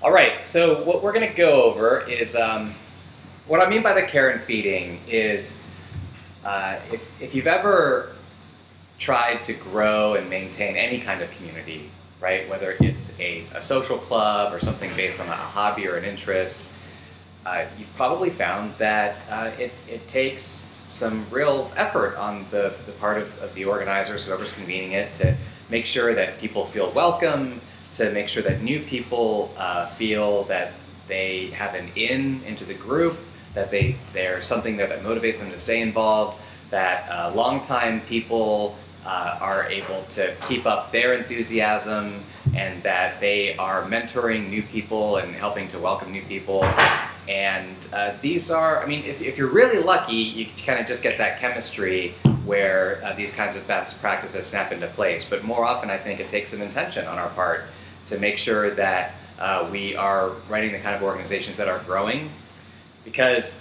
All right, so what we're going to go over is what I mean by the care and feeding is if you've ever tried to grow and maintain any kind of community, right, whether it's a social club or something based on a hobby or an interest, you've probably found that it takes some real effort on the part of the organizers, whoever's convening it, to make sure that people feel welcome, to make sure that new people feel that they have an into the group, that there's something that motivates them to stay involved, that longtime people are able to keep up their enthusiasm, and that they are mentoring new people and helping to welcome new people. And these are, I mean, if you're really lucky, you kind of just get that chemistry where these kinds of best practices snap into place. But more often, I think it takes some intention on our part to make sure that we are running the kind of organizations that are growing. Because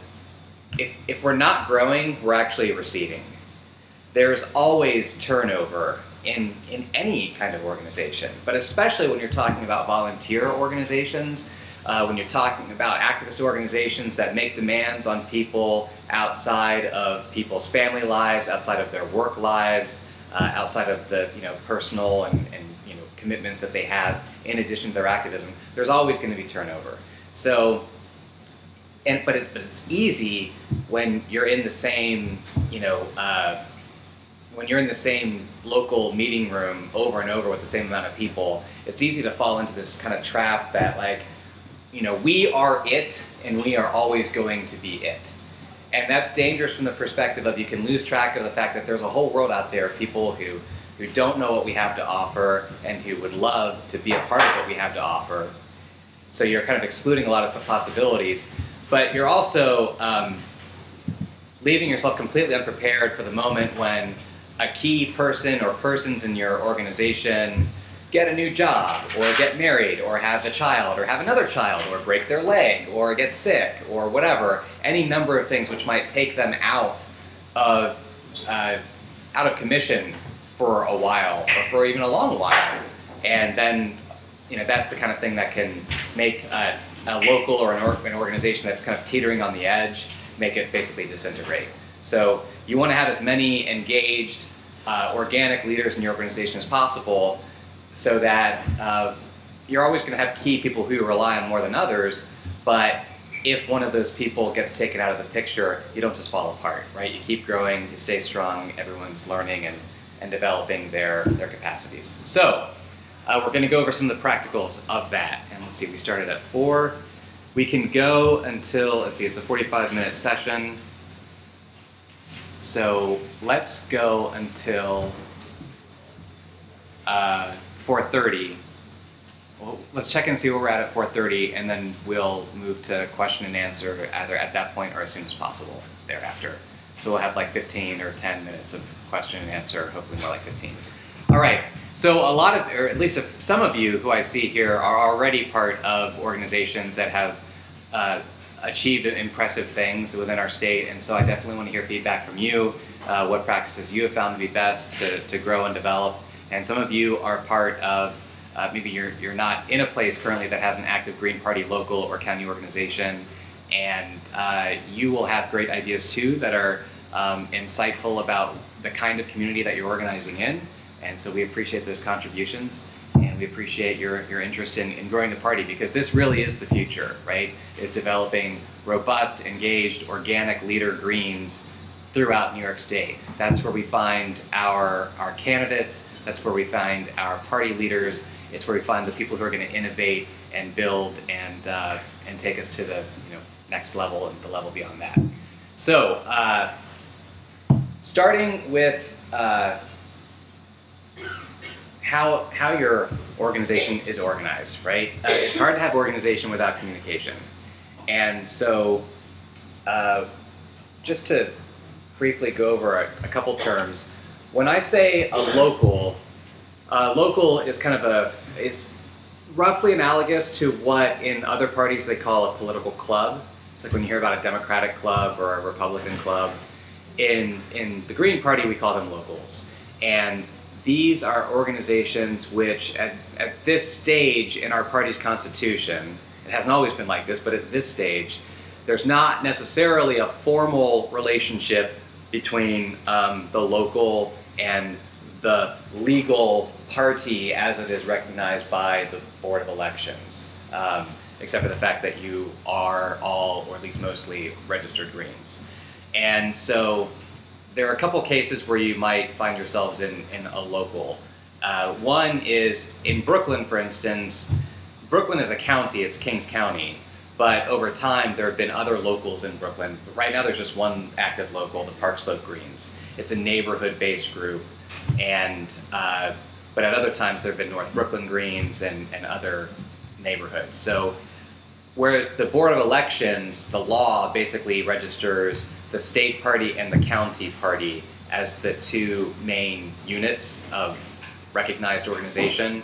if we're not growing, we're actually receding. There's always turnover in any kind of organization, but especially when you're talking about volunteer organizations, when you're talking about activist organizations that make demands on people outside of people's family lives, outside of their work lives, outside of the personal and commitments that they have in addition to their activism, there's always going to be turnover. So, but it's easy when you're in the same when you're in the same local meeting room over and over with the same amount of people. It's easy to fall into this kind of trap that, like, we are it and we are always going to be it. And that's dangerous from the perspective of you can lose track of the fact that there's a whole world out there of people who don't know what we have to offer and who would love to be a part of what we have to offer. So you're kind of excluding a lot of the possibilities, but you're also leaving yourself completely unprepared for the moment when a key person or persons in your organization get a new job, or get married, or have a child, or have another child, or break their leg, or get sick, or whatever. Any number of things which might take them out of commission for a while, or for even a long while. And then, that's the kind of thing that can make a local or an organization that's kind of teetering on the edge, make it basically disintegrate. So you want to have as many engaged, organic leaders in your organization as possible, so that you're always going to have key people who you rely on more than others. But if one of those people gets taken out of the picture, you don't just fall apart, right? You keep growing, you stay strong, everyone's learning and developing their capacities. So we're going to go over some of the practicals of that. And let's see, we started at 4. We can go until, let's see, it's a 45-minute session. So let's go until 4:30. Well, let's check and see where we're at 4:30, and then we'll move to question and answer either at that point or as soon as possible thereafter. So we'll have like 15 or 10 minutes of question and answer, hopefully more like 15. All right, so a lot of, or at least some of you who I see here are already part of organizations that have achieved impressive things within our state, and so I definitely want to hear feedback from you, what practices you have found to be best to grow and develop. And some of you are part of, maybe you're not in a place currently that has an active Green Party local or county organization, and you will have great ideas too that are insightful about the kind of community that you're organizing in. And so we appreciate those contributions, and we appreciate your interest in growing the party, because this really is the future, right? Is developing robust, engaged, organic leader Greens throughout New York State. That's where we find our candidates. That's where we find our party leaders. It's where we find the people who are going to innovate and build and take us to the next level and the level beyond that. So starting with how your organization is organized, right? It's hard to have organization without communication. And so just to briefly go over a couple terms, when I say a local is kind of it's roughly analogous to what in other parties they call a political club. It's like when you hear about a Democratic club or a Republican club. In the Green Party, we call them locals. And these are organizations which, at this stage in our party's constitution, it hasn't always been like this, but at this stage, there's not necessarily a formal relationship between the local and the legal party as it is recognized by the Board of Elections, except for the fact that you are all, or at least mostly, registered Greens. And so there are a couple cases where you might find yourselves in a local. One is in Brooklyn, for instance. Brooklyn is a county, it's Kings County, but over time there have been other locals in Brooklyn. But right now there's just one active local, the Park Slope Greens. It's a neighborhood-based group, and but at other times there have been North Brooklyn Greens and other neighborhoods. So whereas the Board of Elections, the law basically registers the state party and the county party as the two main units of recognized organization.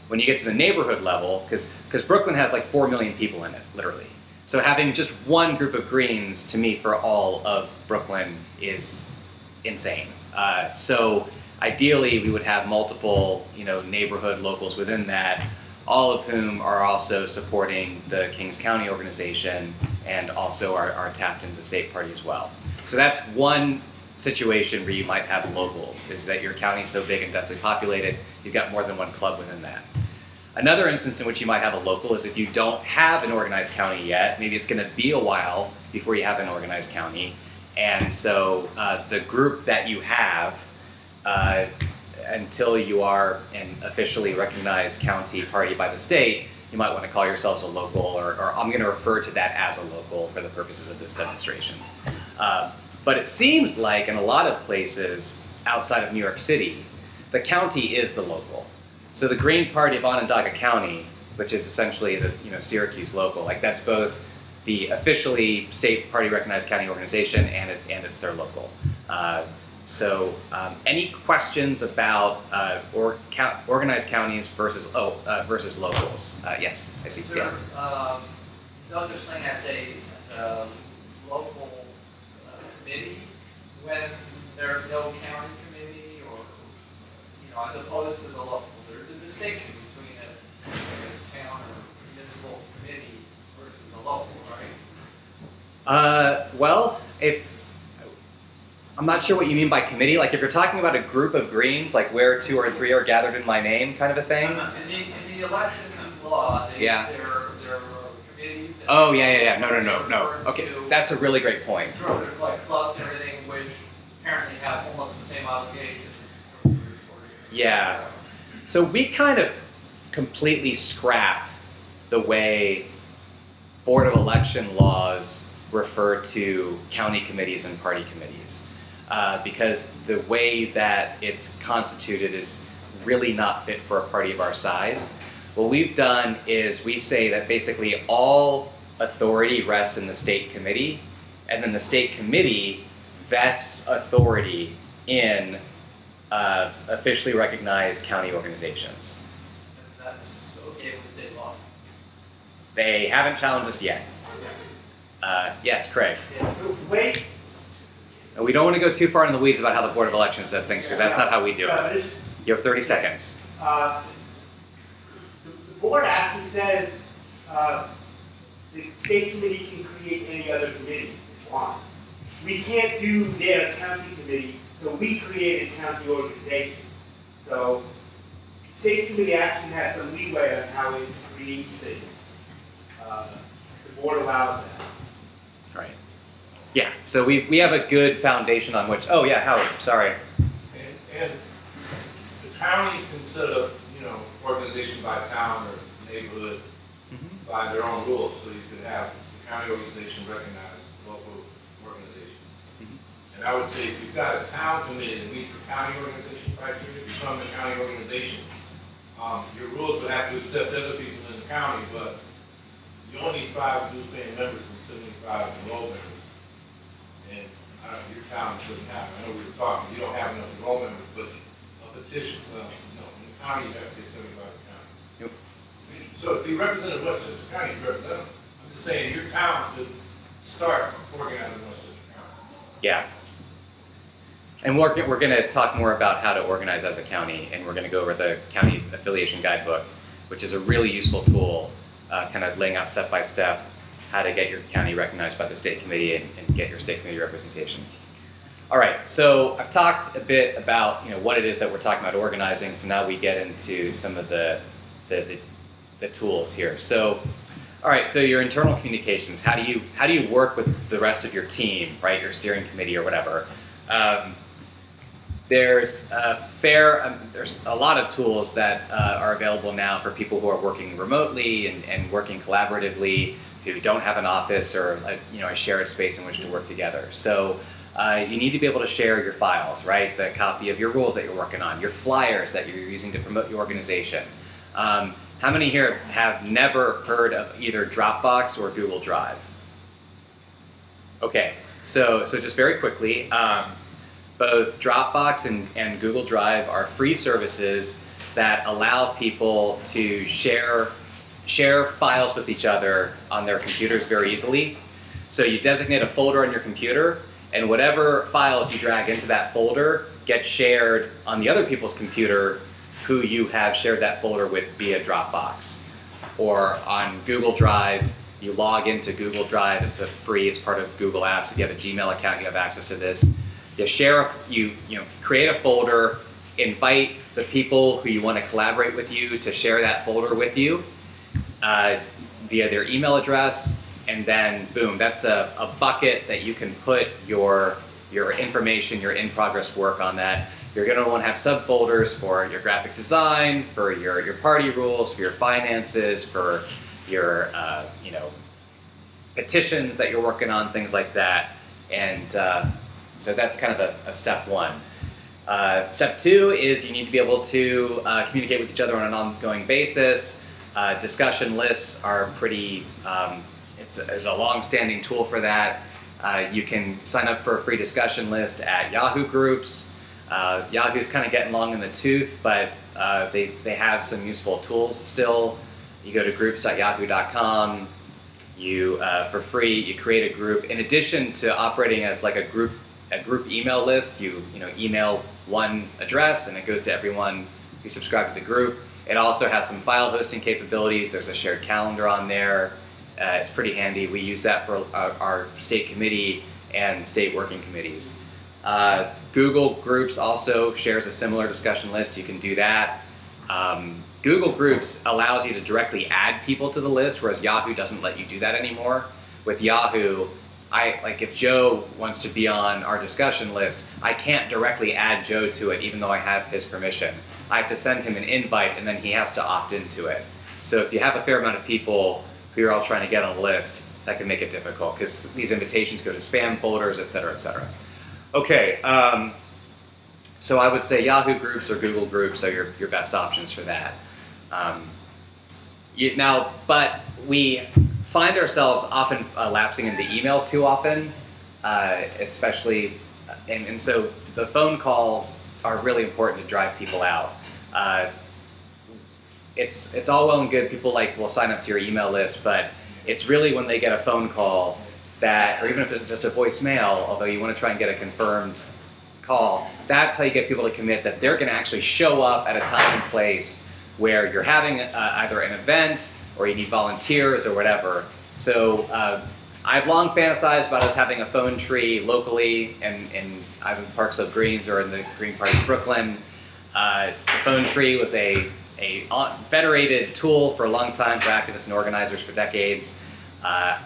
When you get to the neighborhood level, because Brooklyn has like 4 million people in it, literally. So having just one group of Greens, to me, for all of Brooklyn is insane. So ideally, we would have multiple, neighborhood locals within that, all of whom are also supporting the Kings County organization and also are tapped into the state party as well. So that's one situation where you might have locals, is that your county's so big and densely populated, you've got more than one club within that. Another instance in which you might have a local is if you don't have an organized county yet, maybe it's gonna be a while before you have an organized county, and so the group that you have, until you are an officially recognized county party by the state, you might want to call yourselves a local, or I'm going to refer to that as a local for the purposes of this demonstration. But it seems like in a lot of places outside of New York City, the county is the local. So the Green Party of Onondaga County, which is essentially the Syracuse local, like that's both the officially state party recognized county organization and it's their local. So any questions about organized counties versus locals? Yes, I see. There, no such thing as a local committee when there's no county committee, or as opposed to the local. There's a distinction between a town or municipal committee versus a local, right? Well, I'm not sure what you mean by committee. Like if you're talking about a group of Greens, like where 2 or 3 are gathered in my name kind of a thing? In the election law, there are committees. Oh, yeah. No. Okay, that's a really great point. There's like clubs and everything which apparently have almost the same obligations. Yeah. So we kind of completely scrap the way Board of Election laws refer to county committees and party committees. Because the way that it's constituted is really not fit for a party of our size. What we've done is we say that basically all authority rests in the state committee, and then the state committee vests authority in officially recognized county organizations. And that's okay with state law? They haven't challenged us yet. Yes, Craig. Wait. We don't want to go too far in the weeds about how the Board of Elections does things, because that's not how we do it. You have 30 seconds. The board actually says the state committee can create any other committees it wants. We can't do their county committee, so we created county organization. So state committee actually has some leeway on how it creates things. The board allows that. Right. Yeah, so we have a good foundation on which, oh yeah, Howard, sorry. And the county can set up, organization by town or neighborhood by their own rules. So you could have the county organization recognize local organizations. And I would say if you've got a town committee that meets the county organization criteria, become a county organization, your rules would have to accept other people in the county, but you only need 5 dues-paying members and 75 enrolled members. And your town doesn't have, I know we were talking, you don't have enough enrolled members, but a petition, no, in the county you have to get 75 the county. Yep. So if you represent Westchester County, you represent them. I'm just saying your town could start organizing Westchester County. Yeah. And we're going to talk more about how to organize as a county, and we're going to go over the county affiliation guidebook, which is a really useful tool, kind of laying out step by step how to get your county recognized by the state committee and get your state committee representation. All right, so I've talked a bit about what it is that we're talking about organizing. So now we get into some of the tools here. So, all right, so your internal communications. How do you work with the rest of your team, right? Your steering committee or whatever. There's a lot of tools that are available now for people who are working remotely and working collaboratively, who don't have an office or a shared space in which to work together. So you need to be able to share your files, right? The copy of your rules that you're working on, your flyers that you're using to promote your organization. How many here have never heard of either Dropbox or Google Drive? Okay, so just very quickly, both Dropbox and Google Drive are free services that allow people to share files with each other on their computers very easily. So you designate a folder on your computer, and whatever files you drag into that folder get shared on the other people's computer who you have shared that folder with via Dropbox. Or on Google Drive, you log into Google Drive, it's part of Google Apps. If you have a Gmail account, you have access to this. You create a folder, invite the people who you want to collaborate with you to share that folder with you via their email address, and then boom, that's a bucket that you can put your information, your in-progress work on that. You're going to want to have subfolders for your graphic design, for your party rules, for your finances, for your petitions that you're working on, things like that. And so that's kind of a step one. Step two is you need to be able to communicate with each other on an ongoing basis. Discussion lists are pretty, it's a long-standing tool for that. You can sign up for a free discussion list at Yahoo Groups. Yahoo's kind of getting long in the tooth, but they have some useful tools still. You go to groups.yahoo.com. For free, you create a group. In addition to operating as like a group email list, you email one address and it goes to everyone who subscribed to the group. It also has some file hosting capabilities. There's a shared calendar on there. It's pretty handy. We use that for our state committee and state working committees. Google Groups also shares a similar discussion list. You can do that. Google Groups allows you to directly add people to the list, whereas Yahoo doesn't let you do that anymore. With Yahoo, if Joe wants to be on our discussion list, I can't directly add Joe to it even though I have his permission. I have to send him an invite and then he has to opt into it. So if you have a fair amount of people who you're all trying to get on a list, that can make it difficult because these invitations go to spam folders, et cetera, et cetera. Okay, so I would say Yahoo Groups or Google Groups are your best options for that. But we find ourselves often lapsing into email too often, especially, and so the phone calls are really important to drive people out. It's all well and good, people will sign up to your email list, but it's really when they get a phone call that, or even if it's just a voicemail, although you want to try and get a confirmed call, that's how you get people to commit that they're going to actually show up at a time and place where you're having either an event or you need volunteers or whatever. So I've long fantasized about us having a phone tree locally in either Park Slope Greens or in the Green Party Brooklyn. The phone tree was a federated tool for a long time for activists and organizers for decades. Now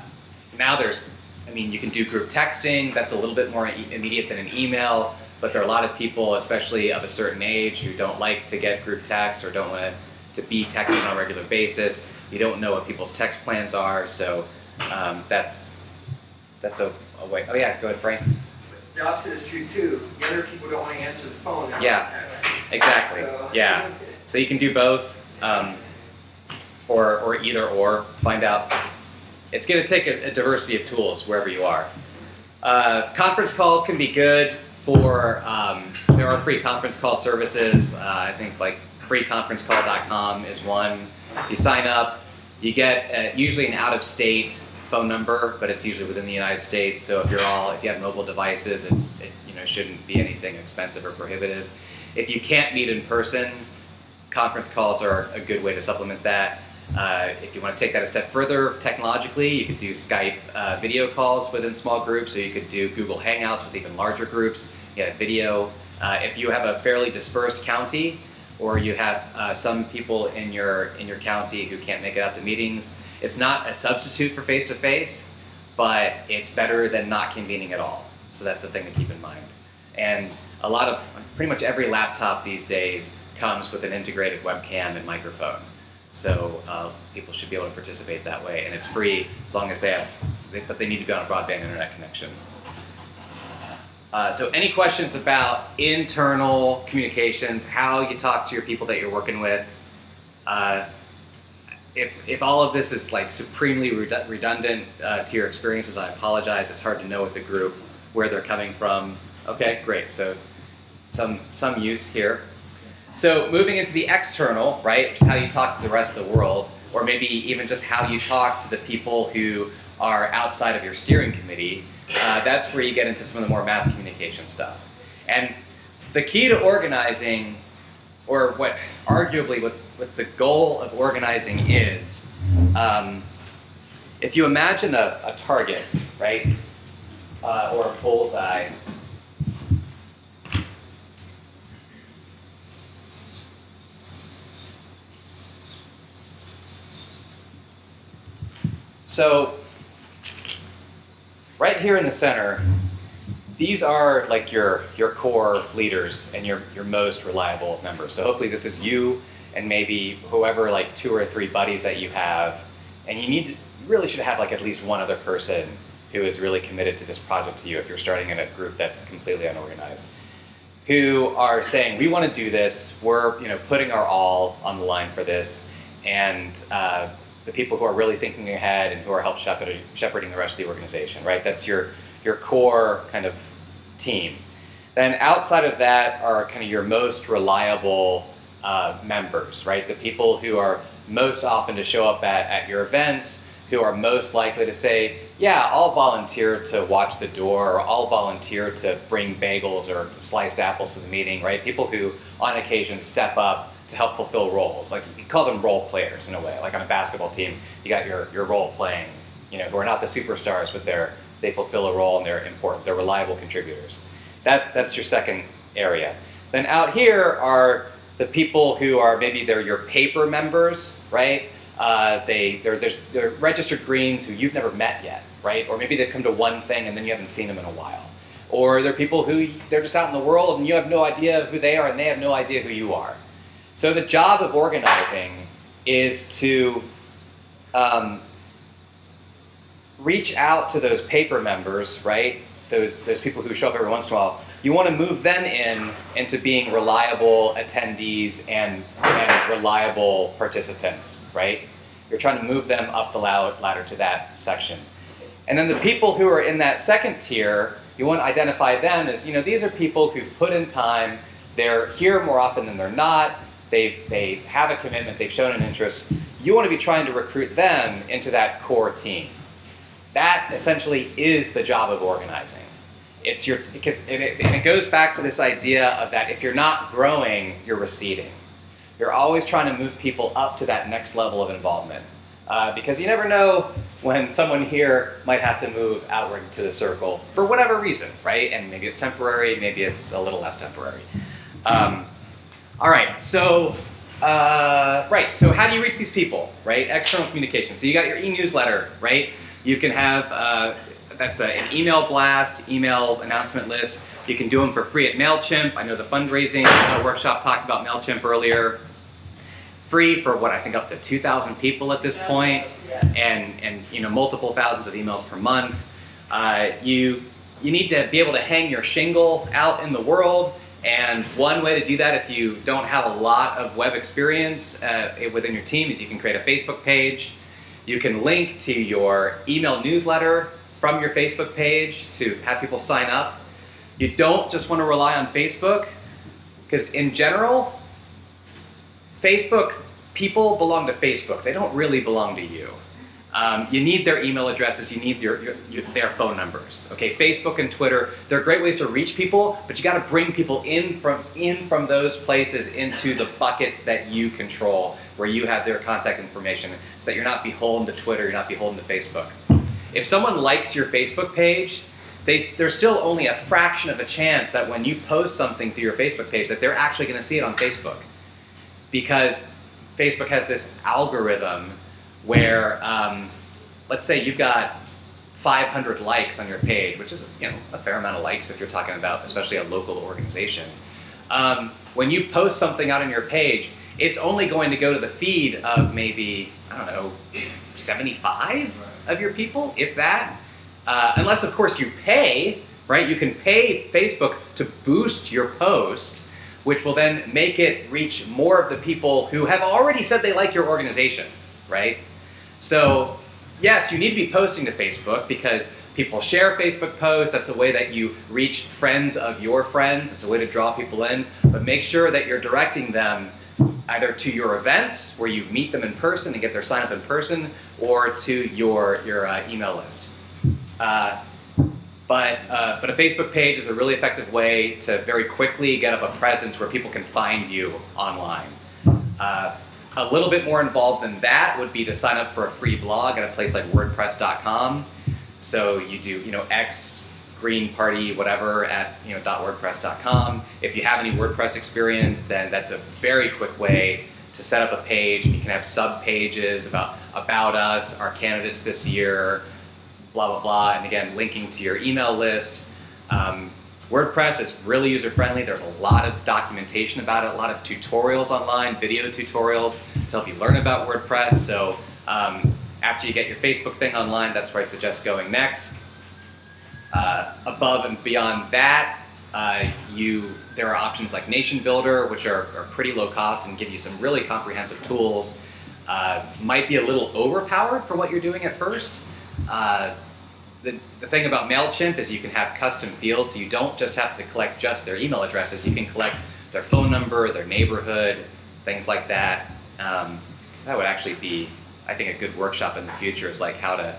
you can do group texting. That's a little bit more immediate than an email, but there are a lot of people, especially of a certain age, who don't like to get group text or don't want to be texting on a regular basis. You don't know what people's text plans are, so that's a way. Oh yeah, go ahead, Frank. The opposite is true too. Younger people don't want to answer the phone. Yeah, exactly. So, yeah, so you can do both, or either or. Find out. It's going to take a diversity of tools wherever you are. Conference calls can be good for. There are free conference call services. I think freeconferencecall.com is one. You sign up, you get usually an out-of-state phone number, but it's usually within the United States. So if you have mobile devices, it shouldn't be anything expensive or prohibitive. If you can't meet in person, conference calls are a good way to supplement that. If you want to take that a step further technologically, you could do Skype video calls within small groups, or you could do Google Hangouts with even larger groups, get a video. If you have a fairly dispersed county, or you have some people in your county who can't make it out to meetings, it's not a substitute for face-to-face, but it's better than not convening at all. So that's the thing to keep in mind. And pretty much every laptop these days comes with an integrated webcam and microphone. So people should be able to participate that way, and it's free as long as but they need to be on a broadband internet connection. So any questions about internal communications, how you talk to your people that you're working with? If all of this is like supremely redundant to your experiences, I apologize. It's hard to know with the group where they're coming from. Okay, great. So some use here. So moving into the external, right, just how you talk to the rest of the world, or maybe even just how you talk to the people who are outside of your steering committee, that's where you get into some of the more mass communication stuff. And the key to organizing, or what the goal of organizing is, if you imagine a target, right, or a bullseye, so right here in the center, these are like your core leaders and your most reliable members. So hopefully this is you and maybe whoever, like 2 or 3 buddies that you have, and you really should have like at least one other person who is really committed to this project to you if you're starting in a group that's completely unorganized, who are saying, we want to do this, we're putting our all on the line for this, and the people who are really thinking ahead and who are shepherding the rest of the organization, right? That's your core kind of team. Then outside of that are kind of your most reliable members, right? The people who are most often to show up at your events, who are most likely to say, yeah, I'll volunteer to watch the door, or I'll volunteer to bring bagels or sliced apples to the meeting, right? People who on occasion step up to help fulfill roles. Like, you call them role players in a way. Like on a basketball team, you got your role playing, who are not the superstars, but they fulfill a role and they're important. They're reliable contributors. That's your second area. Then out here are the people who are, maybe they're your paper members, right? They're registered greens who you've never met yet, right? Or maybe they've come to one thing and then you haven't seen them in a while. Or they're people who, they're just out in the world and you have no idea who they are and they have no idea who you are. So the job of organizing is to reach out to those paper members, right? Those people who show up every once in a while. You want to move them into being reliable attendees and reliable participants, right? You're trying to move them up the ladder to that section. And then the people who are in that second tier, you want to identify them as, these are people who've put in time, they're here more often than they're not, they have a commitment, they've shown an interest. You want to be trying to recruit them into that core team. That essentially is the job of organizing. It goes back to this idea of that if you're not growing, you're receding. You're always trying to move people up to that next level of involvement. Because you never know when someone here might have to move outward to the circle for whatever reason, right? And maybe it's temporary, maybe it's a little less temporary. All right, so so how do you reach these people, right? External communication. So you got your e-newsletter, right? You can have, that's an email blast, email announcement list. You can do them for free at MailChimp. I know the fundraising workshop talked about MailChimp earlier. Free for what, I think up to 2,000 people at this point, and multiple thousands of emails per month. You need to be able to hang your shingle out in the world, and one way to do that if you don't have a lot of web experience within your team is you can create a Facebook page. You can link to your email newsletter from your Facebook page to have people sign up. You don't just want to rely on Facebook, because in general, Facebook, people belong to Facebook. They don't really belong to you. You need their email addresses, you need their phone numbers. Okay, Facebook and Twitter, they're great ways to reach people, but you got to bring people in from those places into the buckets that you control, where you have their contact information, so that you're not beholden to Twitter, you're not beholden to Facebook. If someone likes your Facebook page, there's still only a fraction of a chance that when you post something to your Facebook page that they're actually going to see it on Facebook, because Facebook has this algorithm where, let's say you've got 500 likes on your page, which is a fair amount of likes if you're talking about especially a local organization. When you post something out on your page, it's only going to go to the feed of maybe, I don't know, 75 of your people, if that. Unless, of course, you pay, right? You can pay Facebook to boost your post, which will then make it reach more of the people who have already said they like your organization, right? So, yes, you need to be posting to Facebook because people share Facebook posts. That's a way that you reach friends of your friends. It's a way to draw people in. But make sure that you're directing them either to your events, where you meet them in person and get their sign up in person, or to your email list. But a Facebook page is a really effective way to very quickly get up a presence where people can find you online. A little bit more involved than that would be to sign up for a free blog at a place like WordPress.com. So you do, X, Green Party, whatever at .wordpress.com. If you have any WordPress experience, then that's a very quick way to set up a page. You can have sub pages about us, our candidates this year, blah, blah, blah, and again, linking to your email list. WordPress is really user-friendly. There's a lot of documentation about it, a lot of tutorials online, video tutorials to help you learn about WordPress. So after you get your Facebook thing online, that's where I suggest going next. Above and beyond that, there are options like Nation Builder, which are pretty low cost and give you some really comprehensive tools. Might be a little overpowered for what you're doing at first. The thing about MailChimp is you can have custom fields. You don't just have to collect just their email addresses. You can collect their phone number, their neighborhood, things like that. That would actually be, I think, a good workshop in the future, is like how to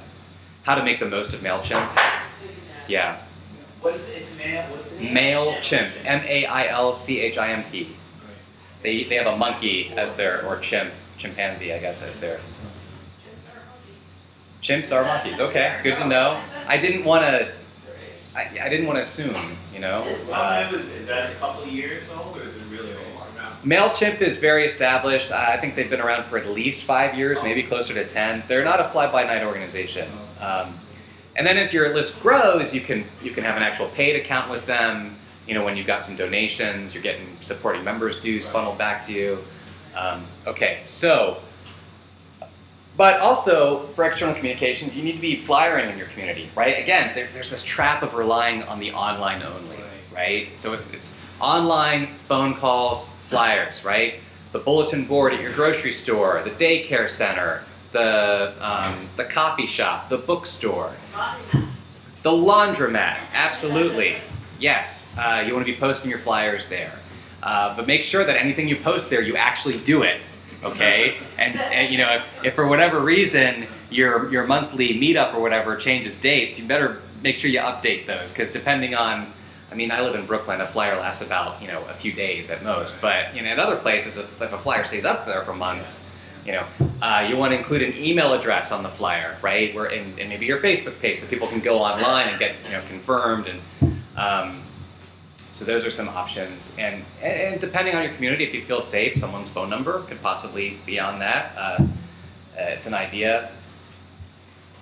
make the most of MailChimp. Yeah. What is it? It's mail. What's the name? MailChimp. M-A-I-L-C-H-I-M-P. They have a monkey as their, or chimpanzee, I guess, as their. Chimps are monkeys. Okay, good to know. I didn't want to assume, Is that a couple of years old, or is it really old? MailChimp is very established. I think they've been around for at least 5 years, maybe closer to 10. They're not a fly-by-night organization. And then as your list grows, you can have an actual paid account with them. When you've got some donations, you're getting supporting members dues funneled back to you. Okay, so. But also, for external communications, you need to be flyering in your community, right? Again, there's this trap of relying on the online only, right? So it's online, phone calls, flyers, right? The bulletin board at your grocery store, the daycare center, the coffee shop, the bookstore, the laundromat, absolutely. Yes, you want to be posting your flyers there. But make sure that anything you post there, you actually do it. Okay, and if for whatever reason your monthly meetup or whatever changes dates, you better make sure you update those, because depending on, I live in Brooklyn, a flyer lasts about a few days at most, but in other places, if a flyer stays up there for months, you want to include an email address on the flyer, right? And maybe your Facebook page, so people can go online and get confirmed, and so those are some options, and depending on your community, if you feel safe, someone's phone number could possibly be on that. It's an idea,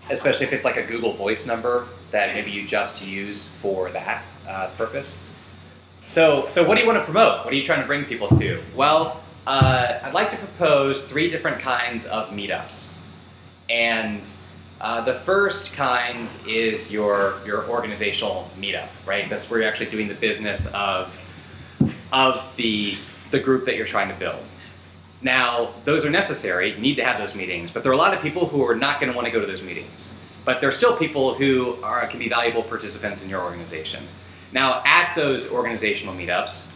especially if it's like a Google Voice number that maybe you just use for that purpose. So what do you want to promote? What are you trying to bring people to? Well, I'd like to propose 3 different kinds of meetups, and the first kind is your organizational meetup, right? That's where you're actually doing the business of the group that you're trying to build. Now, those are necessary. You need to have those meetings, but there are a lot of people who are not going to want to go to those meetings. But there are still people who can be valuable participants in your organization. Now, at those organizational meetups,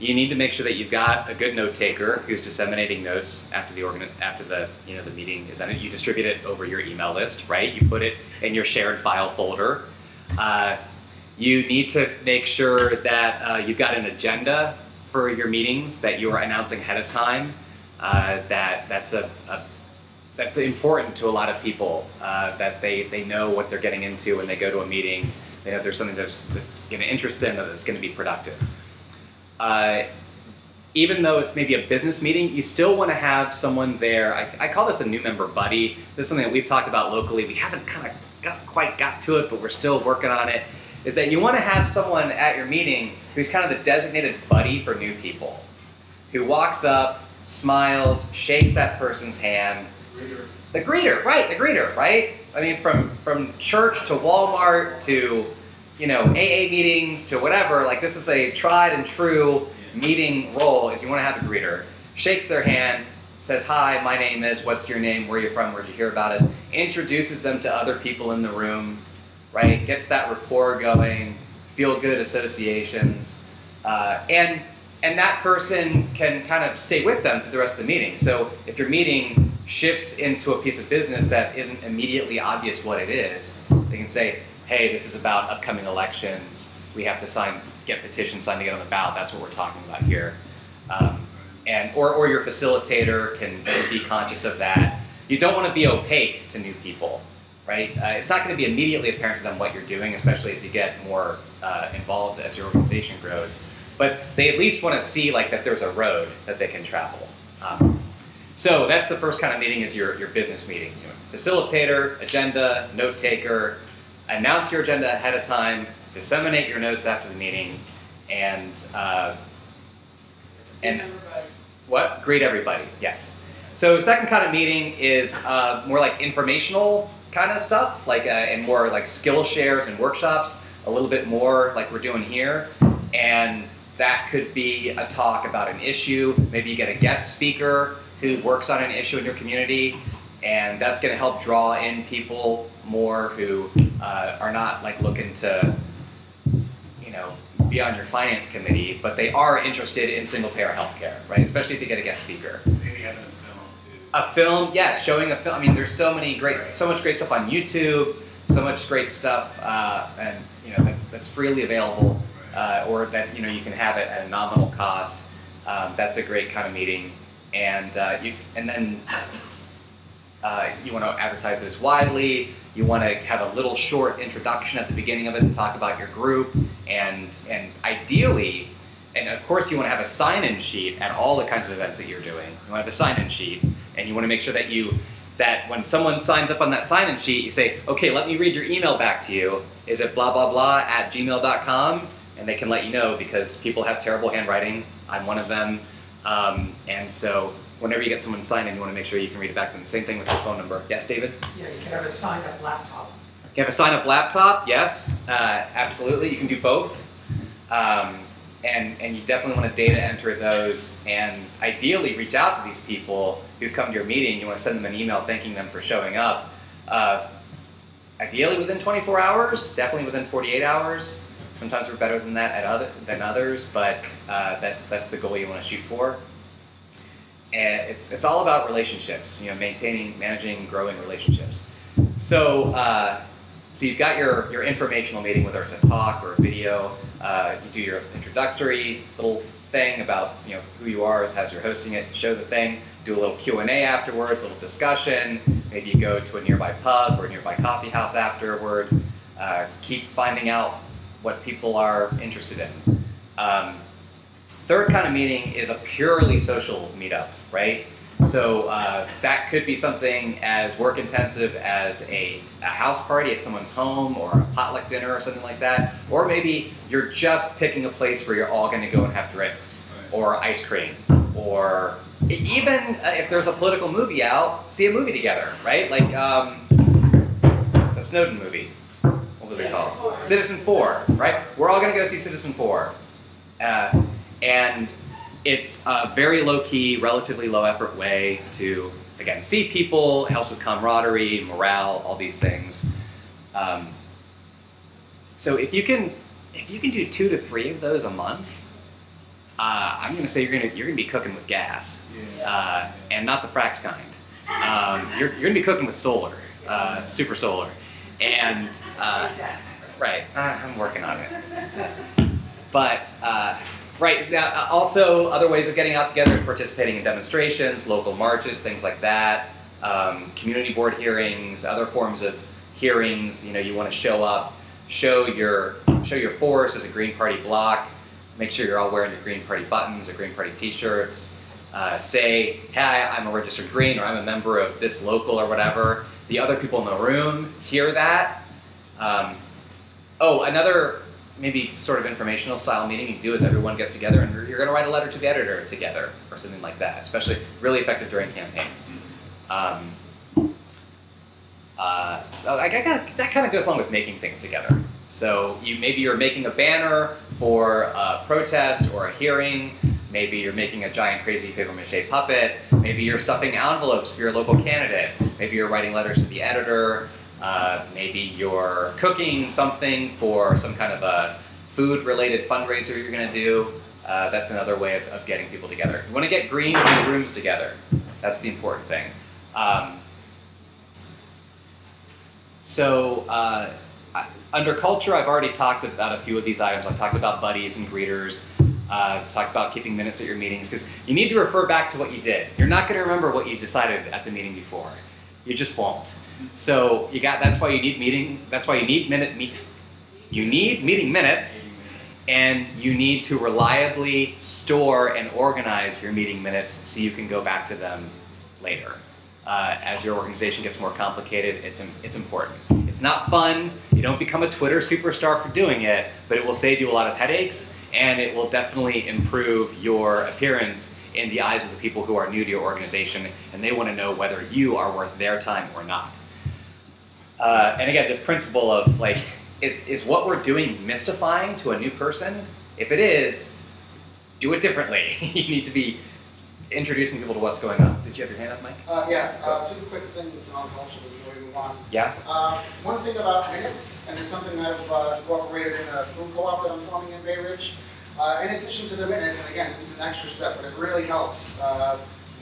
you need to make sure that you've got a good note taker who's disseminating notes after the the meeting is ended. You distribute it over your email list, right? You put it in your shared file folder. You need to make sure that you've got an agenda for your meetings that you are announcing ahead of time. That's important to a lot of people, that they know what they're getting into when they go to a meeting. They know there's something that's going to interest them, that's going to be productive. Even though it's maybe a business meeting, you still want to have someone there. I call this a new member buddy. This is something that we've talked about locally. We haven't quite got to it, but we're still working on it. Is that you want to have someone at your meeting who's kind of the designated buddy for new people, who walks up, smiles, shakes that person's hand. Greeter. The greeter, right? I mean, from church to Walmart to, AA meetings to whatever, like this is a tried and true meeting role, is you want to have a greeter. Shakes their hand, says, hi, my name is, what's your name, where are you from, where'd you hear about us, introduces them to other people in the room, right? Gets that rapport going, feel-good associations, and that person can kind of stay with them through the rest of the meeting. So if your meeting shifts into a piece of business that isn't immediately obvious what it is, they can say, hey, this is about upcoming elections. We have to get petitions signed to get on the ballot. That's what we're talking about here. Or your facilitator can be conscious of that. You don't want to be opaque to new people, right? It's not going to be immediately apparent to them what you're doing, especially as you get more involved as your organization grows. But they at least want to see that there's a road that they can travel. So that's the first kind of meeting, is your business meetings. Facilitator, agenda, note taker, announce your agenda ahead of time, disseminate your notes after the meeting, and what? Greet everybody, yes. So second kind of meeting is more like informational kind of stuff, and more like skill shares and workshops, a little bit more like we're doing here. And that could be a talk about an issue. Maybe you get a guest speaker who works on an issue in your community, and that's going to help draw in people more who are not looking to, be on your finance committee, but they are interested in single-payer healthcare, right? Especially if you get a guest speaker. Maybe having a film too. A film, yes, showing a film. I mean, there's so much great stuff on YouTube, so much great stuff, and that's freely available, or that you can have it at a nominal cost. That's a great kind of meeting, and then you want to advertise this widely. You want to have a little short introduction at the beginning of it to talk about your group, and ideally, and of course, you want to have a sign-in sheet at all the kinds of events that you're doing. You want to have a sign-in sheet, and you want to make sure that when someone signs up on that sign-in sheet, you say, okay, let me read your email back to you. Is it blah blah blah at gmail.com? And they can let you know, because people have terrible handwriting. I'm one of them, and so whenever you get someone signed in, you want to make sure you can read it back to them. Same thing with your phone number. Yes, David? Yeah, you can have a sign-up laptop. You can have a sign-up laptop, yes, absolutely. You can do both. And you definitely want to data enter those, and ideally reach out to these people who've come to your meeting. You want to send them an email thanking them for showing up. Ideally within 24 hours, definitely within 48 hours. Sometimes we're better than that than others, but that's the goal you want to shoot for. And it's all about relationships, maintaining, managing, growing relationships. So so you've got your informational meeting, whether it's a talk or a video. You do your introductory little thing about who you are as you're hosting it. Show the thing. Do a little Q&A afterwards, a little discussion. Maybe you go to a nearby pub or a nearby coffee house afterward. Keep finding out what people are interested in. Third kind of meeting is a purely social meetup, right? So that could be something as work intensive as a house party at someone's home, or a potluck dinner or something like that. Or maybe you're just picking a place where you're all going to go and have drinks, or ice cream, or even if there's a political movie out, see a movie together, right? Like the Snowden movie. What was it called? Citizen 4, right? We're all going to go see Citizen 4. And it's a very low-key, relatively low-effort way to, again, see people. It helps with camaraderie, morale, all these things. So if you can do 2 to 3 of those a month, I'm going to say you're going to be cooking with gas, and not the fracked kind. You're going to be cooking with solar, super solar, and right. I'm working on it. But right now, also other ways of getting out together is participating in demonstrations, local marches, things like that. Community board hearings, other forms of hearings. You want to show up, show your force as a Green Party bloc. Make sure you're all wearing your Green Party buttons or Green Party T-shirts. Say, hey, I'm a registered Green, or I'm a member of this local or whatever. The other people in the room hear that. Another maybe sort of informational style meeting you do is everyone gets together and you're going to write a letter to the editor together or something like that, especially really effective during campaigns. That kind of goes along with making things together. So maybe you're making a banner for a protest or a hearing. Maybe you're making a giant crazy papier-mâché puppet. Maybe you're stuffing envelopes for your local candidate. Maybe you're writing letters to the editor. Maybe you're cooking something for some kind of a food-related fundraiser you're going to do. That's another way of getting people together. You want to get green in the rooms together. That's the important thing. Under culture, I've already talked about a few of these items. I talked about buddies and greeters. Talked about keeping minutes at your meetings, because you need to refer back to what you did. You're not going to remember what you decided at the meeting before. You just won't. So that's why you need meeting. That's why you need meeting minutes, and you need to reliably store and organize your meeting minutes so you can go back to them later. As your organization gets more complicated, it's important. It's not fun. You don't become a Twitter superstar for doing it, but it will save you a lot of headaches, and it will definitely improve your appearance in the eyes of the people who are new to your organization, and they want to know whether you are worth their time or not. And again, this principle of is what we're doing mystifying to a new person? If it is, do it differently. You need to be introducing people to what's going on. Did you have your hand up, Mike? Two quick things on culture before we move on. Yeah? One thing about minutes, and it's something I've incorporated in a food co-op that I'm forming in Bay Ridge. In addition to the minutes, and again, this is an extra step, but it really helps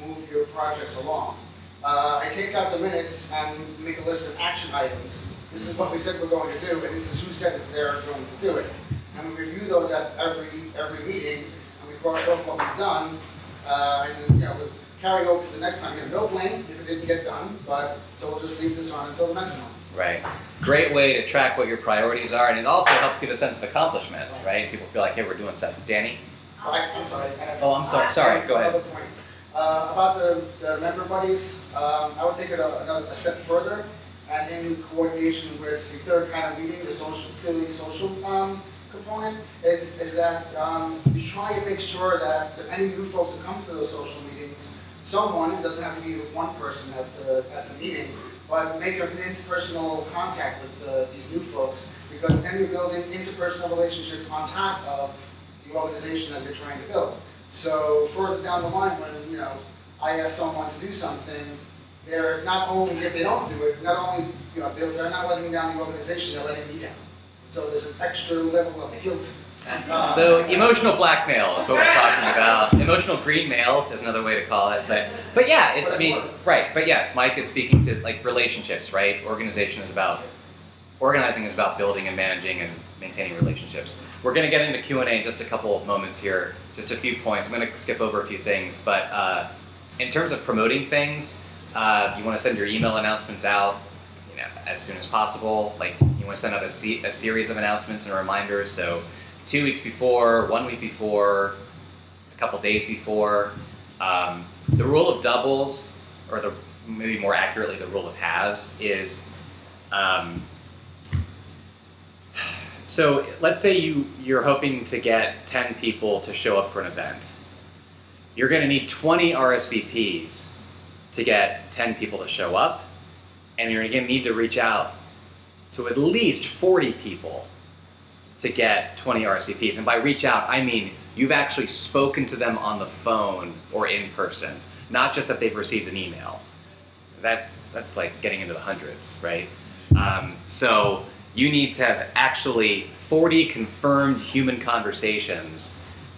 move your projects along. I take out the minutes and make a list of action items. This is what we said we're going to do, and this is who said is they're going to do it. And we review those at every meeting, and we cross off what we've done, and we'll carry over to the next time. No blame if it didn't get done, but so we'll just leave this on until the next one. Right. Great way to track what your priorities are, and it also helps give a sense of accomplishment, right? People feel like, hey, we're doing stuff. Danny? I'm sorry. I'm sorry. Sorry, go ahead. Another point. About the member buddies, I would take it a step further, and in coordination with the third kind of meeting, the purely social component, is that you try and make sure that any new folks that come to those social meetings, someone, it doesn't have to be one person at the meeting, but make an interpersonal contact with these new folks, because then you're building interpersonal relationships on top of the organization that you're trying to build. So further down the line, when I ask someone to do something, they're not only, if they don't do it, not only they're not letting down the organization, they're letting me down. So there's an extra level of guilt. So emotional blackmail is what we're talking about. Emotional greenmail is another way to call it. But yeah, right. But yes, Mike is speaking to relationships, right? Organizing is about building and managing and maintaining relationships. We're going to get into Q&A in just a couple of moments here, just a few points. I'm going to skip over a few things, but in terms of promoting things, you want to send your email announcements out as soon as possible. You want to send out a series of announcements and reminders. So 2 weeks before, 1 week before, a couple days before. The rule of doubles, or maybe more accurately, the rule of halves is, so let's say you're hoping to get 10 people to show up for an event. You're going to need 20 RSVPs to get 10 people to show up, and you're going to need to reach out to at least 40 people to get 20 RSVPs. And by reach out, I mean you've actually spoken to them on the phone or in person, not just that they've received an email. That's like getting into the hundreds, right? So you need to have actually 40 confirmed human conversations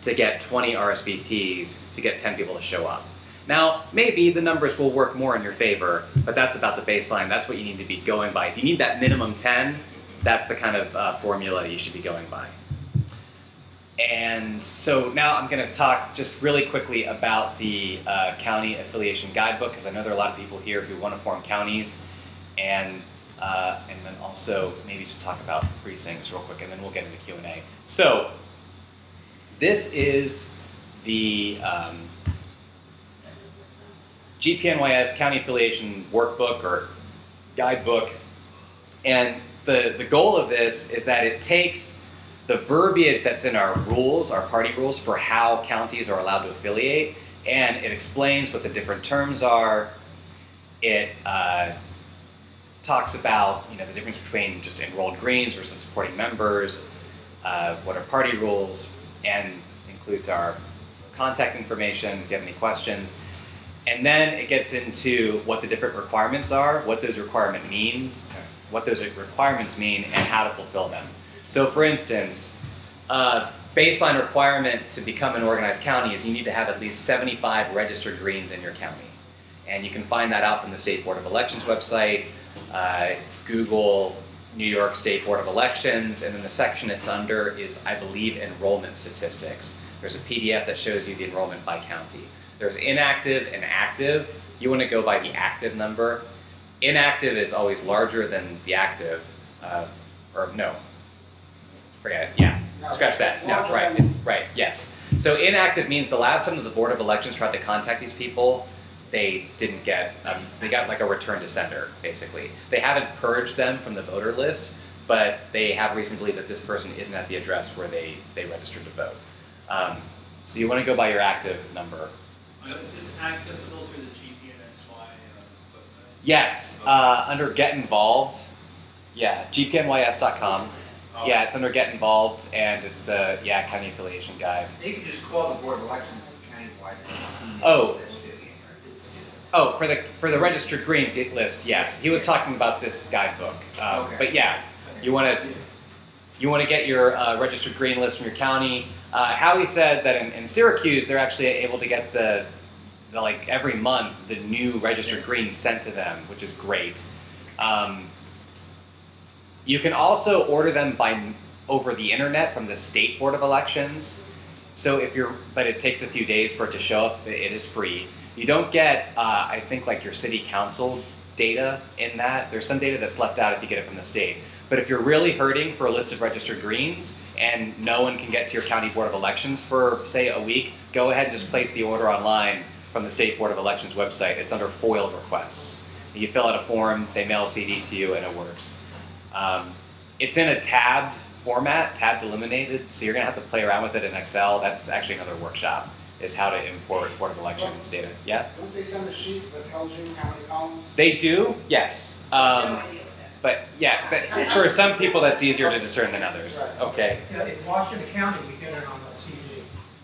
to get 20 RSVPs to get 10 people to show up. Now, maybe the numbers will work more in your favor, but that's about the baseline. That's what you need to be going by. If you need that minimum 10, that's the kind of formula you should be going by. And so now I'm going to talk just really quickly about the county affiliation guidebook, because I know there are a lot of people here who want to form counties, and then also maybe just talk about precincts real quick, and then we'll get into Q&A. So this is the GPNYS County Affiliation Workbook or Guidebook, and the goal of this is that it takes the verbiage that's in our rules, our party rules for how counties are allowed to affiliate, and it explains what the different terms are. It talks about the difference between just enrolled Greens versus supporting members, what are party rules, and includes our contact information if you have any questions. And then it gets into what the different requirements are, what those requirements mean, and how to fulfill them. So for instance, baseline requirement to become an organized county is you need to have at least 75 registered Greens in your county. And you can find that out from the State Board of Elections website, Google New York State Board of Elections, and then the section it's under is, I believe, enrollment statistics. There's a PDF that shows you the enrollment by county. There's inactive and active. You want to go by the active number. Inactive is always larger than the active, or no, forget it, yeah, scratch that, no, right, it's, right, yes. So inactive means the last time that the Board of Elections tried to contact these people, they didn't get, they got like a return to sender, basically. They haven't purged them from the voter list, but they have reason to believe that this person isn't at the address where they registered to vote. So you want to go by your active number. Is this accessible through the GPNSY website? Yes, under Get Involved. Yeah, gpnys.com. Oh. Yeah, it's under Get Involved, and it's the county affiliation guide. You can just call the Board of Elections countywide. Oh. Oh, for the registered Greens list, yes. He was talking about this guidebook. Okay. But yeah, you want to get your registered Green list from your county. Howie said that in Syracuse, they're actually able to get the like every month the new registered Greens sent to them, which is great. You can also order them over the internet from the State Board of Elections. So but it takes a few days for it to show up. It is free. You don't get, I think, like your city council data in that. There's some data that's left out if you get it from the state. But if you're really hurting for a list of registered Greens and no one can get to your county Board of Elections for, say, a week, go ahead and just place the order online from the State Board of Elections website. It's under FOIL requests. You fill out a form, they mail a CD to you, and it works. It's in a tabbed format, tab delimited, so you're going to have to play around with it in Excel. That's actually another workshop, is how to import Board of Elections data. Yeah? Don't they send a sheet that tells you how many columns? They do, yes. But yeah, but for some people that's easier to discern than others. Okay. Yeah, in Washington County, we get it on the CD.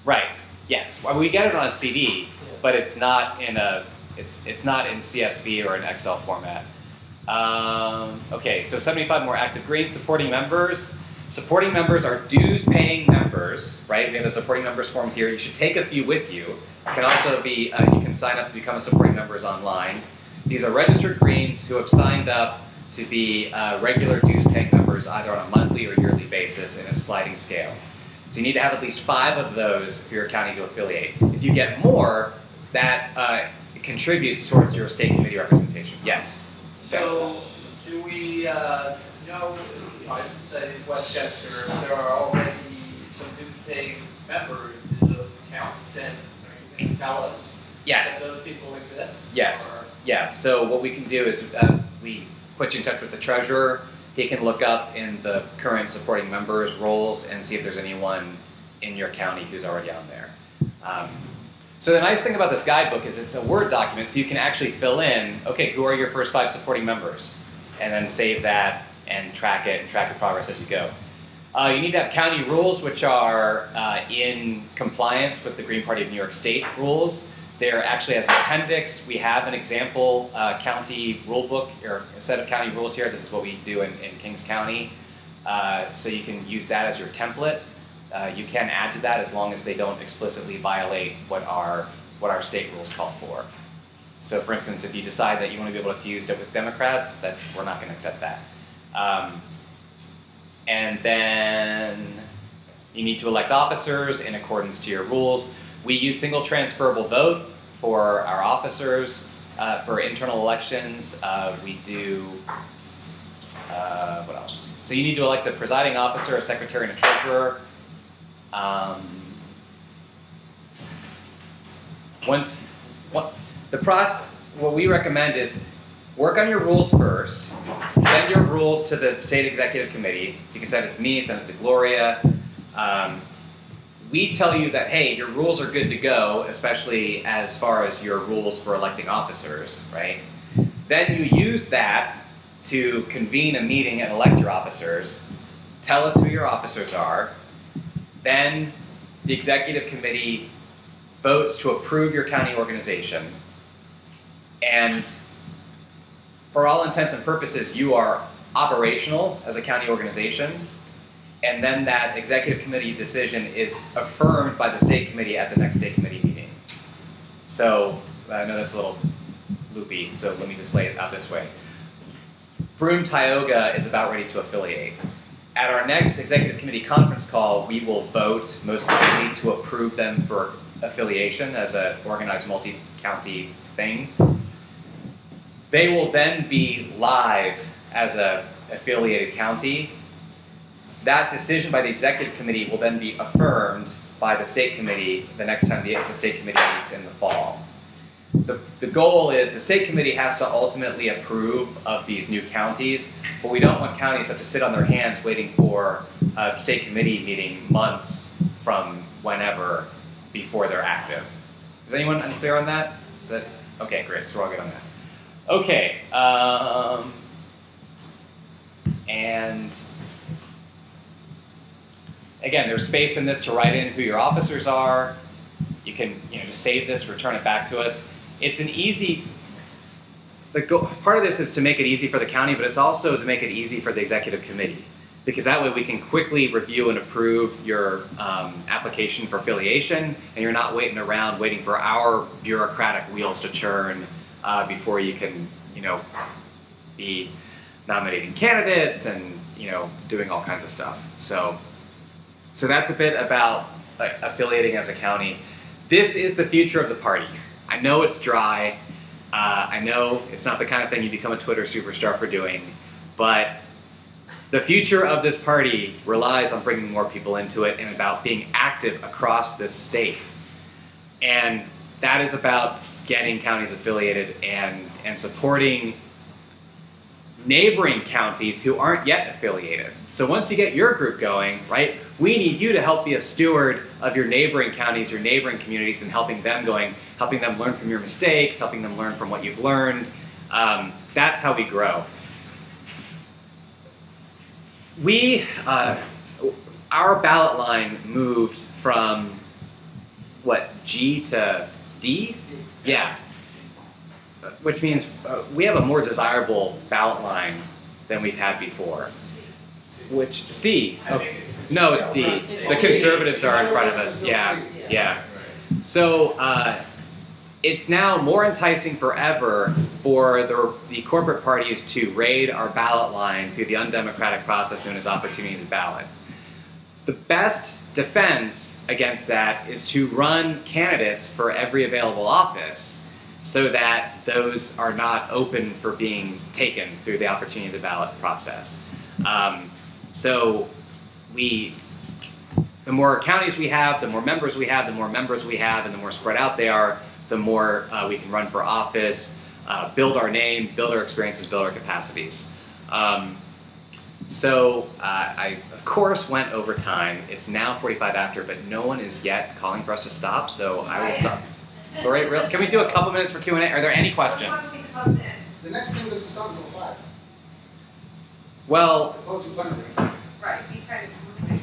Right. Yes. Well, we get it on a CD, but it's not in it's not in CSV or an Excel format. Okay, so 75 more active Greens. Supporting members. Supporting members are dues-paying members, right? We have the supporting members forms here. You should take a few with you. It can also be, you can sign up to become a supporting members online. These are registered Greens who have signed up to be regular dues-paying members either on a monthly or yearly basis in a sliding scale. So you need to have at least 5 of those for your county to affiliate. If you get more, that contributes towards your state committee representation. Yes? So, do we know, I should say Westchester, if there are already some dues-paying members, do those count? And you can tell us Yes. if those people exist? Yes. Or- Yeah. So what we can do is we put you in touch with the treasurer. He can look up in the current supporting members roles and see if there's anyone in your county who's already on there. So the nice thing about this guidebook is it's a Word document, so you can actually fill in, okay, who are your first 5 supporting members? And then save that and track it and track the progress as you go. You need to have county rules, which are in compliance with the Green Party of New York State rules. They're actually, as an appendix, we have an example county rule book, or a set of county rules here. This is what we do in Kings County. So you can use that as your template. you can add to that as long as they don't explicitly violate what our state rules call for. So for instance, if you decide that you want to be able to fuse it with Democrats, that we're not going to accept that. And then you need to elect officers in accordance to your rules. We use single transferable vote for our officers. For internal elections, we do, what else? So you need to elect the presiding officer, a secretary, and a treasurer. What we recommend is work on your rules first, send your rules to the state executive committee. So you can send it to me, send it to Gloria. We tell you that, hey, your rules are good to go, especially as far as your rules for electing officers, right? Then you use that to convene a meeting and elect your officers, tell us who your officers are, then the executive committee votes to approve your county organization, and for all intents and purposes, you are operational as a county organization, and then that executive committee decision is affirmed by the state committee at the next state committee meeting. So I know that's a little loopy, so let me just lay it out this way. Broome Tioga is about ready to affiliate. At our next executive committee conference call, we will vote most likely to approve them for affiliation as an organized multi-county thing. They will then be live as an affiliated county. That decision by the executive committee will then be affirmed by the state committee the next time the state committee meets in the fall. The goal is the state committee has to ultimately approve of these new counties, but we don't want counties to have to sit on their hands waiting for a state committee meeting months from whenever before they're active. Is anyone unclear on that? Is that okay? Great. So we're all good on that. Okay. And again, there's space in this to write in who your officers are. You can, just save this, return it back to us. It's an easy. Part of this is to make it easy for the county, but it's also to make it easy for the executive committee, because that way we can quickly review and approve your application for affiliation, and you're not waiting around waiting for our bureaucratic wheels to churn before you can, be nominating candidates and doing all kinds of stuff. So that's a bit about affiliating as a county. This is the future of the party. I know it's dry. I know it's not the kind of thing you become a Twitter superstar for doing, but the future of this party relies on bringing more people into it and about being active across this state. And that is about getting counties affiliated and supporting neighboring counties who aren't yet affiliated. So once you get your group going, right, we need you to help be a steward of your neighboring counties, your neighboring communities, and helping them learn from your mistakes, helping them learn from what you've learned. That's how we grow. Our ballot line moved from, G to D? Yeah. Which means we have a more desirable ballot line than we've had before. Which, C. No, it's D. The conservatives are in front of us. Yeah. So it's now more enticing forever for the corporate parties to raid our ballot line through the undemocratic process known as opportunity to ballot. The best defense against that is to run candidates for every available office so that those are not open for being taken through the opportunity to ballot process. So the more counties we have, the more members we have, and the more spread out they are, the more we can run for office, build our name, build our experiences, build our capacities. So I, of course, went over time. It's now 45 after, but no one is yet calling for us to stop, so I will stop. Gloria, can we do a couple minutes for Q&A? Are there any questions? The next thing is to start until 5. Well, Close the plenary. Right, we kind of move things.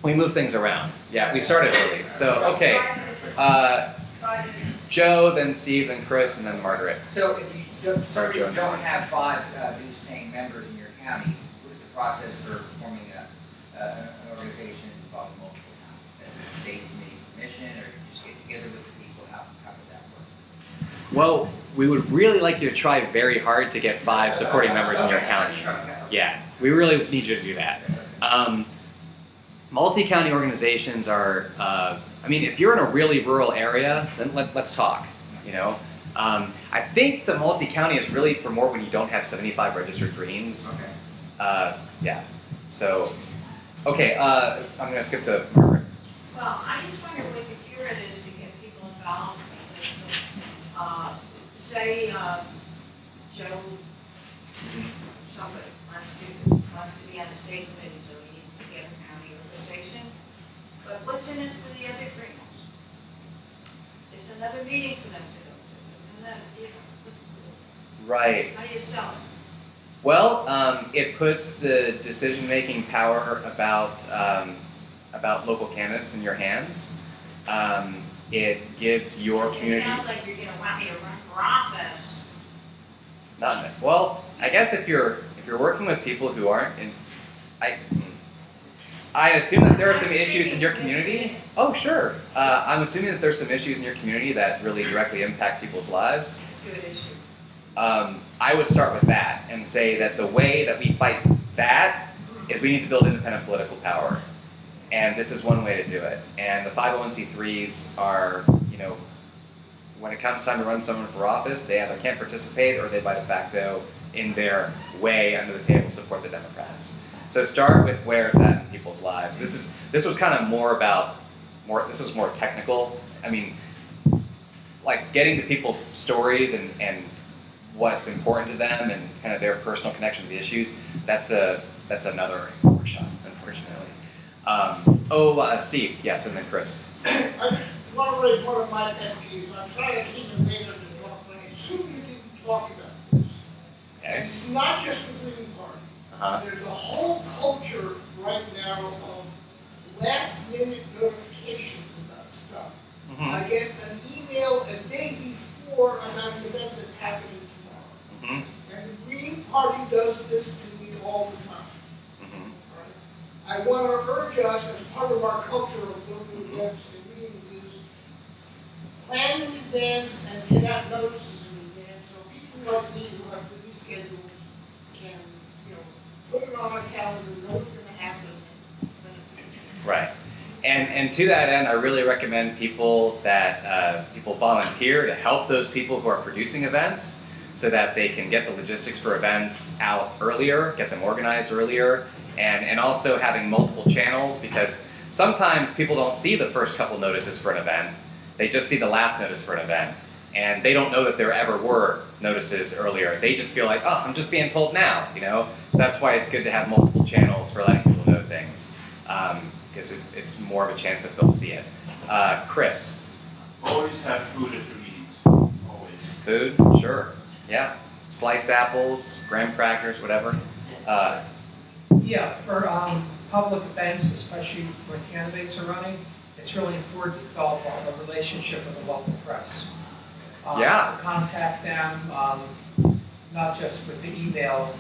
we move things around. Yeah, we started early. So, okay. Joe, then Steve, then Chris, and then Margaret. So if you Sorry, Joe. don't have 5 dues-paying members in your county, what is the process for forming an organization involving multiple a state committee permission, or you just get together with the people? How would that work? Well, we would really like you to try very hard to get 5 supporting members in your Okay, county. okay. Yeah, we really need you to do that. Multi-county organizations are, I mean, if you're in a really rural area, then let's talk, you know. I think the multi-county is really for more when you don't have 75 registered greens. Okay. Yeah, so, okay, I'm gonna skip to Margaret. Well, I just wonder what the cure is to get people involved. Say, Joe, somebody wants to be on the state committee, so he needs to get a county organization. But what's in it for the other greens? It's another meeting for them to go to. It's another, you know. Right. How do you sell it? Well, it puts the decision-making power about local candidates in your hands. It gives your community. It sounds like you're going to want me to run for office. Not well. I guess if you're working with people who aren't in, I assume that there are some issues in your community. Oh, sure. I'm assuming that there's some issues in your community that really directly impact people's lives. Good issue. I would start with that and say that the way that we fight that is we need to build independent political power. And this is one way to do it. And the 501c3s are, you know, when it comes time to run someone for office, they either can't participate or they by de facto, in their way under the table, support the Democrats. So start with where it's at in people's lives. This was kind of this was more technical. I mean, like getting to people's stories and what's important to them and kind of their personal connection to the issues. That's another workshop, unfortunately. Steve, yes, and then Chris. I just want to raise one of my pet peeves. I'm trying to keep it later to talk, but I assume you didn't talk about this. Okay. And it's not just the Green Party. There's a whole culture right now of last-minute notifications about stuff. I get an email a day before about an event that's happening tomorrow. And the Green Party does this to me all the time. I want to urge us, as part of our culture of local events and meetings, is plan in advance and get out notices in advance so people like me who have busy schedules can, you know, put it on our calendar, know what's going to happen. Right. And to that end, I really recommend people that people volunteer to help those people who are producing events so that they can get the logistics for events out earlier, get them organized earlier, and also having multiple channels, because sometimes people don't see the first couple notices for an event. They just see the last notice for an event, and they don't know that there ever were notices earlier. They just feel like, oh, I'm just being told now, you know? So that's why it's good to have multiple channels for letting people know things, because it's more of a chance that they'll see it. Chris? Always have food at your meetings, always. Food? Sure, yeah. Sliced apples, graham crackers, whatever. Yeah, for public events, especially when candidates are running, it's really important to develop a relationship with the local press. Yeah. To contact them, not just with the email,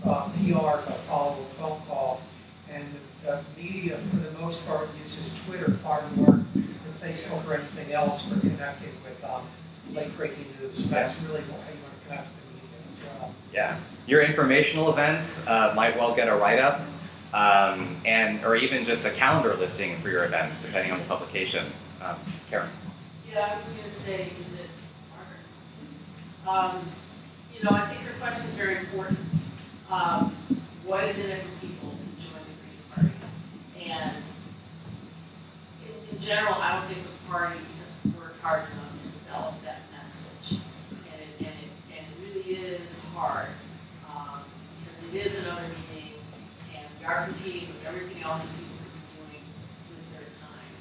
PR, but follow a phone call. And the media, for the most part, uses Twitter far more than Facebook or anything else for connecting with late-breaking news. So that's really how you want to connect with the media as well. Yeah, your informational events might well get a write-up, or even just a calendar listing for your events, depending on the publication. Karen. Yeah, I was going to say, is it Margaret? You know, I think your question is very important. What is in it for people to join the Green Party? And in general, I don't think the party has worked hard enough to develop that message. And it really is hard, because it is another meeting, and we are competing with everything else that people could be doing with their time.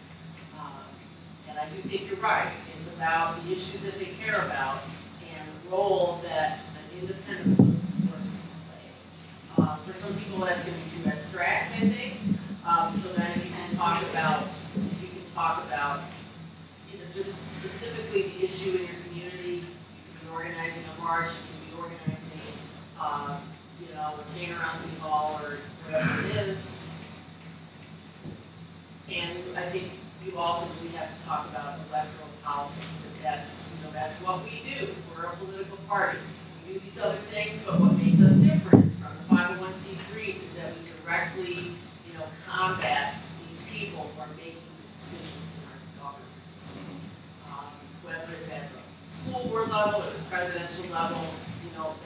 And I do think you're right. It's about the issues that they care about and the role that an independent political force can play. For some people, that's going to be too abstract, I think. So then if you can talk about, you know, just specifically the issue in your community, you can be organizing a march, you can be organizing, you know, a chain around City Hall or whatever it is. And I think you also really have to talk about electoral politics, but that's, that's what we do. We're a political party. We do these other things, but what makes us different from the 501c3s is that we directly, combat these people who are making the decisions in our government. Whether it's at the school board level or the presidential level,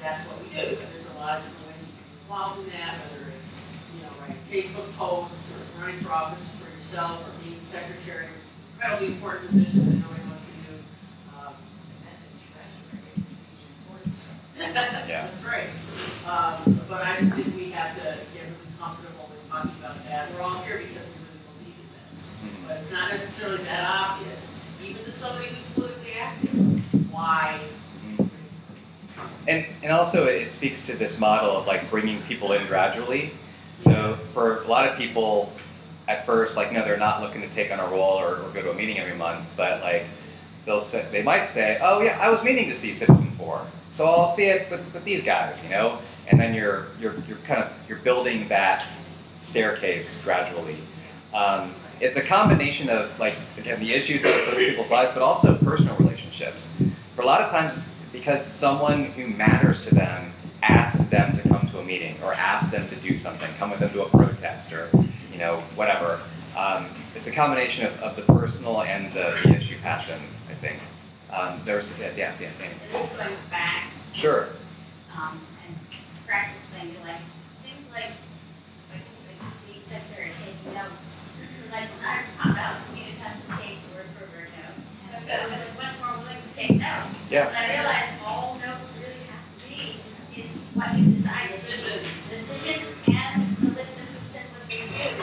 that's what we do. And there's a lot of different ways you can get involved in that, whether it's, writing Facebook posts or it's running for office for yourself or being secretary, which is an incredibly important position that nobody wants to do. That's right. But I just think we have to get really comfortable with talking about that. We're all here because we really believe in this. But it's not necessarily that obvious, even to somebody who's politically active, why. And also it speaks to this model of like bringing people in gradually. So for a lot of people at first, like, no, they're not looking to take on a role or go to a meeting every month, but like they might say, oh yeah, I was meaning to see Citizen 4, so I'll see it with these guys, and then you're building that staircase gradually. It's a combination of, like, again, the issues that affect people's lives, but also personal relationships. For a lot of times, because someone who matters to them asked them to come to a meeting or asked them to do something, come with them to a protest or, whatever. It's a combination of the personal and the issue passion, I think. There's, Dan. Just going back. Sure. And practicing, like, things like the secretary taking notes. Like, when I found out we didn't have to take word for word notes, I was like much more willing to take notes. Yeah. And I realized all notes really have to be is what you decide. Decision and the list of who said what they did.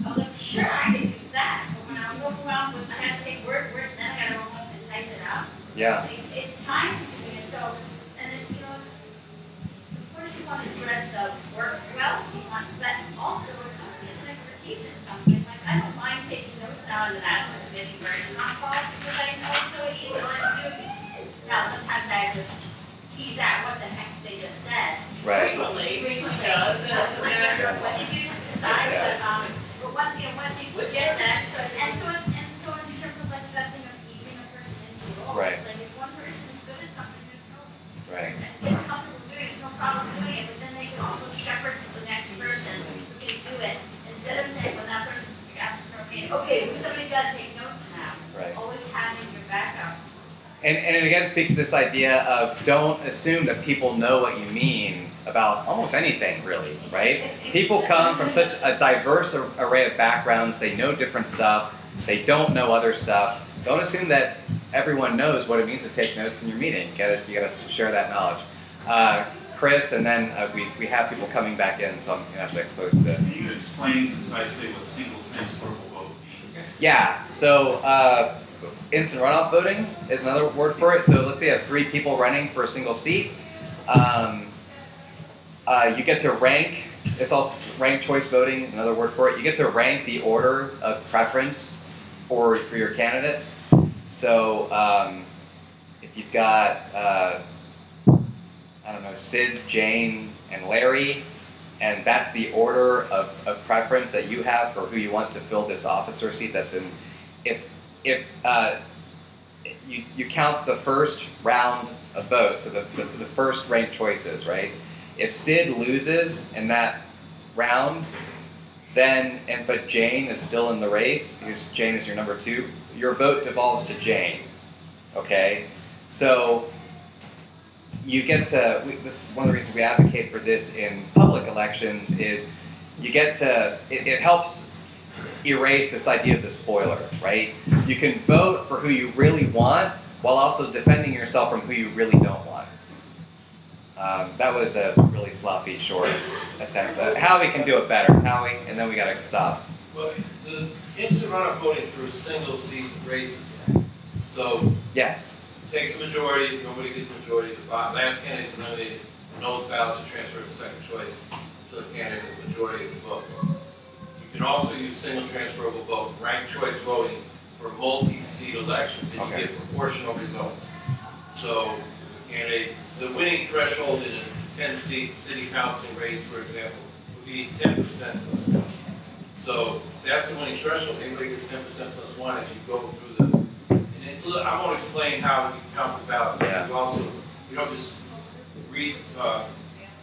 I was like, sure, I could do that. But when I was overwhelmed with, I had to take word, then I got to go home and type it out. Yeah. It's time consuming. So, and it's, of course you want to spread the work well, but also if somebody has an expertise in something, like I don't mind taking notes now in the national committee where it's not called because I know it's so easy. All I have to do is, now sometimes I have to tease out what the heck they just said. Right. Frequently. Because what did you just decide? But once you get that, so in terms of like that thing of easing a person into a role, Right. it's like if one person is good at something, there's no Right. it's comfortable doing it, there's no problem doing it, but then they can also shepherd to the next person who can do it instead of saying when that person's asking, okay, well, somebody's got to take notes now. Right. Always having your backup. And it again speaks to this idea of don't assume that people know what you mean about almost anything, really, right? People come from such a diverse array of backgrounds, they know different stuff, they don't know other stuff. Don't assume that everyone knows what it means to take notes in your meeting. You gotta share that knowledge. Chris, and then we have people coming back in, so I'm gonna have to close the... Can you explain concisely what single transferable vote means? Yeah, so instant runoff voting is another word for it. So let's say you have 3 people running for a single seat. You get to rank, it's also ranked choice voting is another word for it. You get to rank the order of preference for your candidates. So if you've got, I don't know, Sid, Jane, and Larry, and that's the order of preference that you have for who you want to fill this officer seat that's in, if you count the first round of votes, so the first ranked choices, right? If Sid loses in that round, then, but Jane is still in the race, because Jane is your number 2, your vote devolves to Jane, okay? So you get to, this one of the reasons we advocate for this in public elections is you get to, it helps erase this idea of the spoiler, right? You can vote for who you really want while also defending yourself from who you really don't want. That was a really sloppy, short attempt. Howie can do it better. Howie, and then we gotta stop. Well, the instant runoff voting through single seat races. So Yes. takes a majority, nobody gets a majority. The last candidate is eliminated. Those ballots are transferred to second choice to the candidate has a majority of the votes. You can also use single transferable vote, ranked choice voting for multi-seat elections, and you get proportional results. So the winning threshold in a 10-seat city council race, for example, would be 10% of those votes. So that's the winning threshold. Anybody gets 10% plus one as you go through the, and it's, I won't explain how you count the ballots. Yeah. You don't just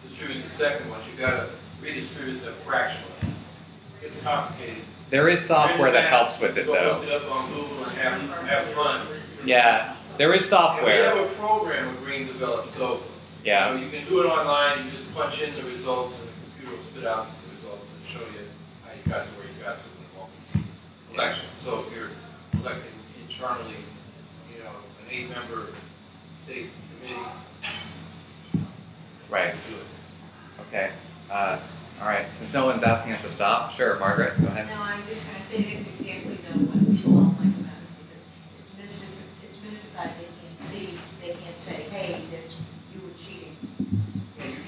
distribute the second ones. You gotta redistribute them fractionally. It's complicated. There is software that helps with it, Go though. look it up on Google and have fun. Yeah, there is And we software. have a program with Green developed, so Yeah. you can do it online. You just punch in the results, and the computer will spit out the results and show you how you got to where you got to in the multi-seat election. So if you're electing internally, an 8-member state committee. Right. Do it. Okay. All right. Since no one's asking us to stop, sure, Margaret, go ahead. No, I'm just going to say that's exactly what people don't like about it, because it's mystified. They can't say, hey, that's, you were cheating.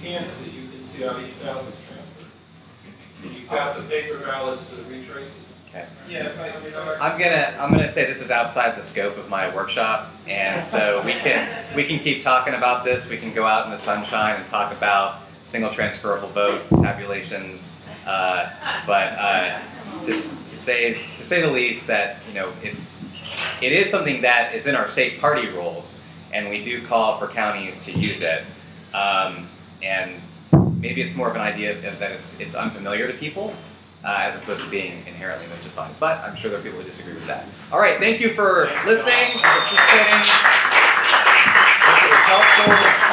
And you can see how each ballot is transferred. You've got the paper ballots to retrace it. Okay. Yeah, I'm gonna say this is outside the scope of my workshop, and so we can keep talking about this. We can go out in the sunshine and talk about single transferable vote tabulations, but just to say the least, that it is something that is in our state party rules, and we do call for counties to use it. And maybe it's more of an idea that it's unfamiliar to people, as opposed to being inherently mystified. But I'm sure there are people who disagree with that. All right, thank you for listening and participating. Hope it was helpful.